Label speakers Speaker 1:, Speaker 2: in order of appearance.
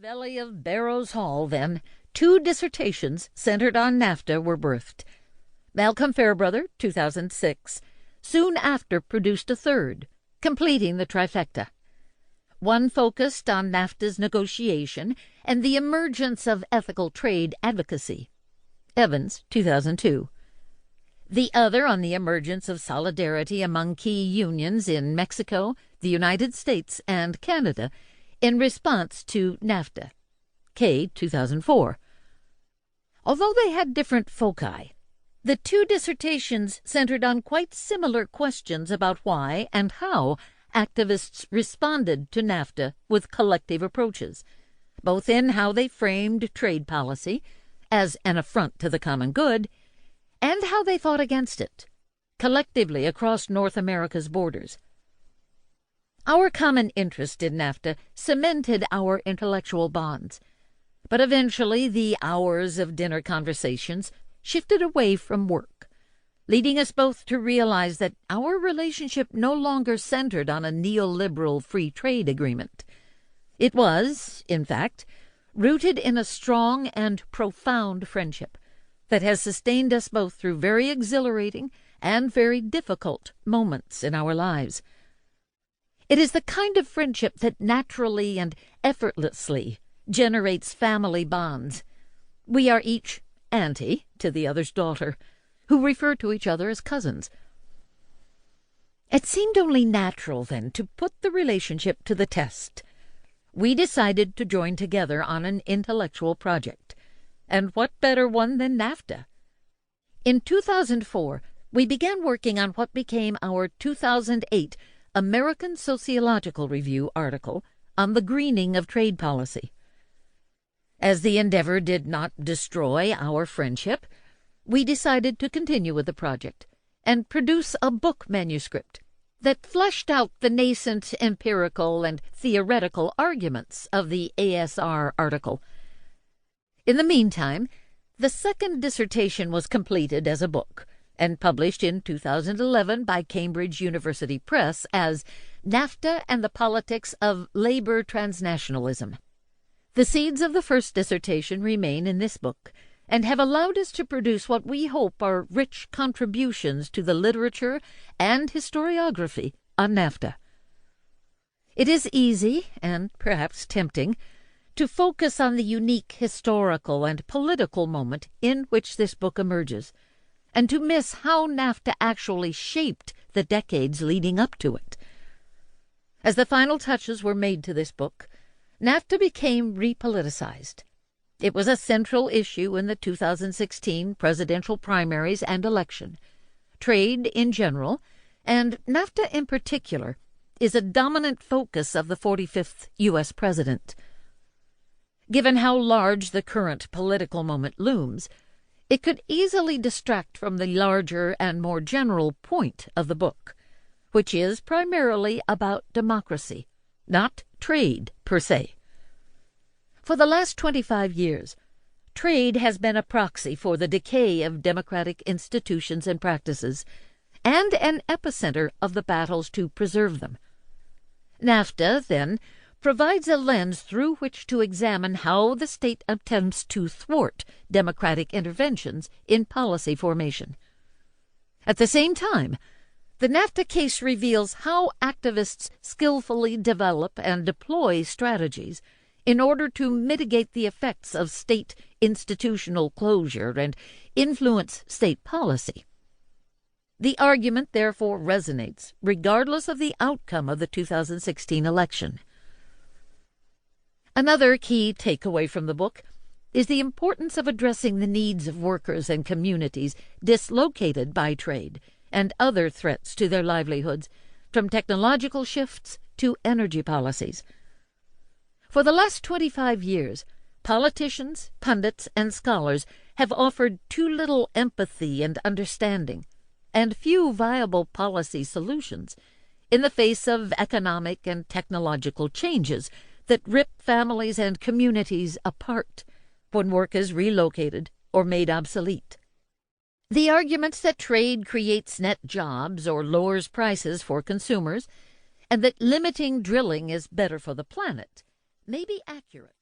Speaker 1: valley of Barrows Hall, then, two dissertations centered on NAFTA were birthed. Malcolm Fairbrother, 2006, soon after produced a third, completing the trifecta. One focused on NAFTA's negotiation and the emergence of ethical trade advocacy. Evans, 2002. The other on the emergence of solidarity among key unions in Mexico, the United States, and Canada in response to NAFTA. Kay, 2004. Although they had different foci, the two dissertations centered on quite similar questions about why and how activists responded to NAFTA with collective approaches, both in how they framed trade policy as an affront to the common good and how they fought against it, collectively across North America's borders. Our common interest in NAFTA cemented our intellectual bonds, but eventually the hours of dinner conversations shifted away from work, leading us both to realize that our relationship no longer centered on a neoliberal free trade agreement. It was, in fact, rooted in a strong and profound friendship that has sustained us both through very exhilarating and very difficult moments in our lives. It is the kind of friendship that naturally and effortlessly generates family bonds. We are each auntie to the other's daughter, who refer to each other as cousins. It seemed only natural, then, to put the relationship to the test. We decided to join together on an intellectual project. And what better one than NAFTA? In 2004, we began working on what became our 2008 American Sociological Review article on the greening of trade policy. As the endeavor did not destroy our friendship, we decided to continue with the project and produce a book manuscript that fleshed out the nascent empirical and theoretical arguments of the ASR article. In the meantime, the second dissertation was completed as a book and published in 2011 by Cambridge University Press as NAFTA and the Politics of Labor Transnationalism. The seeds of the first dissertation remain in this book and have allowed us to produce what we hope are rich contributions to the literature and historiography on NAFTA. It is easy, and perhaps tempting, to focus on the unique historical and political moment in which this book emerges, and to miss how NAFTA actually shaped the decades leading up to it. As the final touches were made to this book, NAFTA became repoliticized. It was a central issue in the 2016 presidential primaries and election. Trade in general, and NAFTA in particular, is a dominant focus of the 45th U.S. president. Given how large the current political moment looms, it could easily distract from the larger and more general point of the book, which is primarily about democracy, not trade per se. For the last 25 years, trade has been a proxy for the decay of democratic institutions and practices, and an epicenter of the battles to preserve them. NAFTA, then, provides a lens through which to examine how the state attempts to thwart democratic interventions in policy formation. At the same time, the NAFTA case reveals how activists skillfully develop and deploy strategies in order to mitigate the effects of state institutional closure and influence state policy. The argument, therefore, resonates regardless of the outcome of the 2016 election. Another key takeaway from the book is the importance of addressing the needs of workers and communities dislocated by trade and other threats to their livelihoods, from technological shifts to energy policies. For the last 25 years, politicians, pundits, and scholars have offered too little empathy and understanding, and few viable policy solutions, in the face of economic and technological changes that rip families and communities apart when work is relocated or made obsolete. The arguments that trade creates net jobs or lowers prices for consumers, and that limiting drilling is better for the planet, may be accurate.